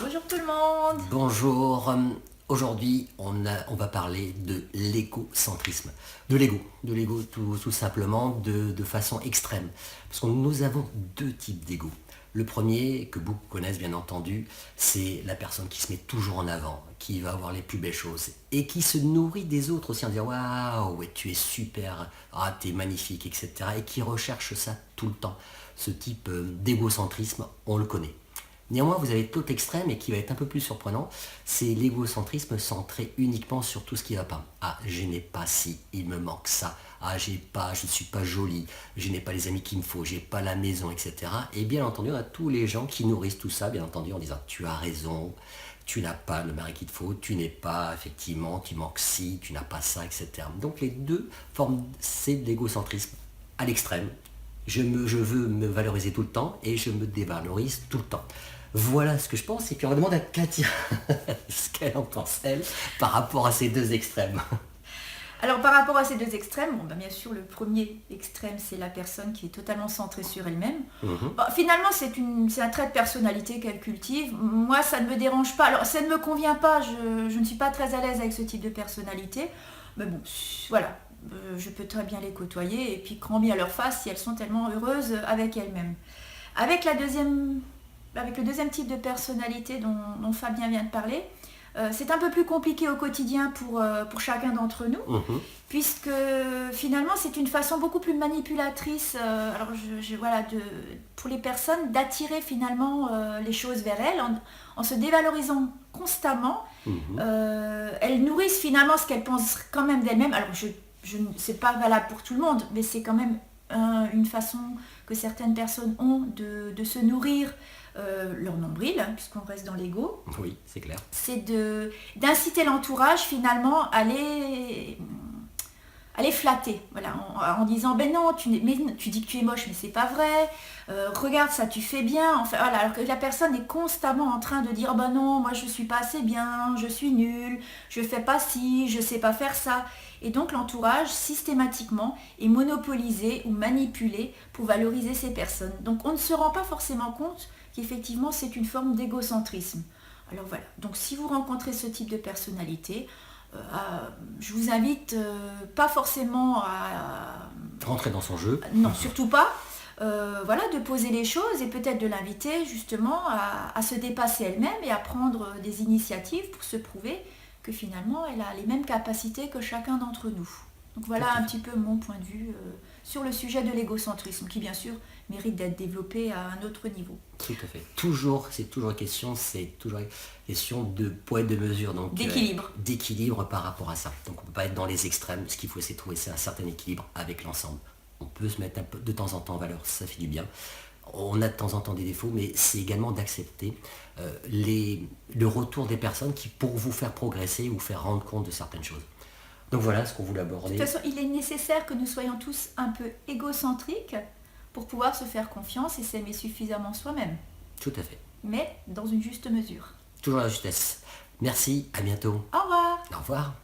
Bonjour tout le monde. Bonjour, aujourd'hui on va parler de l'égocentrisme, de l'ego tout simplement de façon extrême. Parce que nous avons deux types d'ego. Le premier, que beaucoup connaissent bien entendu, c'est la personne qui se met toujours en avant, qui va avoir les plus belles choses et qui se nourrit des autres aussi en disant waouh, ouais, tu es super, ah, tu es magnifique, etc. Et qui recherche ça tout le temps. Ce type d'égocentrisme, on le connaît. Néanmoins, vous avez l'autre extrême et qui va être un peu plus surprenant, c'est l'égocentrisme centré uniquement sur tout ce qui ne va pas. Ah, je n'ai pas ci, il me manque ça. Ah, je ne suis pas jolie, je n'ai pas les amis qu'il me faut, j'ai pas la maison, etc. Et bien entendu, on a tous les gens qui nourrissent tout ça, bien entendu, en disant tu as raison, tu n'as pas le mari qu'il te faut, tu n'es pas, effectivement, tu manques ci, tu n'as pas ça, etc. Donc les deux formes, c'est de l'égocentrisme à l'extrême. Je veux me valoriser tout le temps et je me dévalorise tout le temps. Voilà ce que je pense, et puis on va demander à Katia ce qu'elle en pense, elle, par rapport à ces deux extrêmes. Alors par rapport à ces deux extrêmes, bien sûr le premier extrême c'est la personne qui est totalement centrée sur elle-même. Finalement c'est un trait de personnalité qu'elle cultive. Moi ça ne me dérange pas, alors ça ne me convient pas, je ne suis pas très à l'aise avec ce type de personnalité. Mais bon, voilà, je peux très bien les côtoyer et puis grand bien à leur face si elles sont tellement heureuses avec elles-mêmes. Avec le deuxième type de personnalité dont Fabien vient de parler, c'est un peu plus compliqué au quotidien pour chacun d'entre nous, puisque finalement c'est une façon beaucoup plus manipulatrice pour les personnes d'attirer finalement les choses vers elles en se dévalorisant constamment. Elles nourrissent finalement ce qu'elles pensent quand même d'elles-mêmes. Alors c'est pas valable pour tout le monde, mais c'est quand même une façon que certaines personnes ont de se nourrir leur nombril, puisqu'on reste dans l'ego. Oui, c'est clair. C'est d'inciter l'entourage finalement à les flatter, voilà, en disant ben non, tu dis que tu es moche, mais c'est pas vrai, regarde ça, tu fais bien, enfin, voilà, alors que la personne est constamment en train de dire ben non, moi je suis pas assez bien, je suis nulle, je fais pas ci, je sais pas faire ça. Et donc l'entourage systématiquement est monopolisé ou manipulé pour valoriser ces personnes. Donc on ne se rend pas forcément compte qu'effectivement c'est une forme d'égocentrisme. Alors voilà, donc si vous rencontrez ce type de personnalité, je vous invite pas forcément à rentrer dans son jeu. Non, surtout pas. De poser les choses et peut-être de l'inviter justement à se dépasser elle-même et à prendre des initiatives pour se prouver que finalement elle a les mêmes capacités que chacun d'entre nous. Donc voilà un petit peu mon point de vue sur le sujet de l'égocentrisme qui bien sûr mérite d'être développé à un autre niveau. Tout à fait. C'est toujours question de poids et de mesure. Donc d'équilibre par rapport à ça. Donc on ne peut pas être dans les extrêmes. Ce qu'il faut c'est trouver un certain équilibre avec l'ensemble. On peut se mettre un peu de temps en temps en valeur, ça fait du bien. On a de temps en temps des défauts, mais c'est également d'accepter le retour des personnes qui pour vous faire progresser ou faire rendre compte de certaines choses. Donc voilà ce qu'on voulait aborder. De toute façon, il est nécessaire que nous soyons tous un peu égocentriques pour pouvoir se faire confiance et s'aimer suffisamment soi-même. Tout à fait. Mais dans une juste mesure. Toujours la justesse. Merci, à bientôt. Au revoir. Au revoir.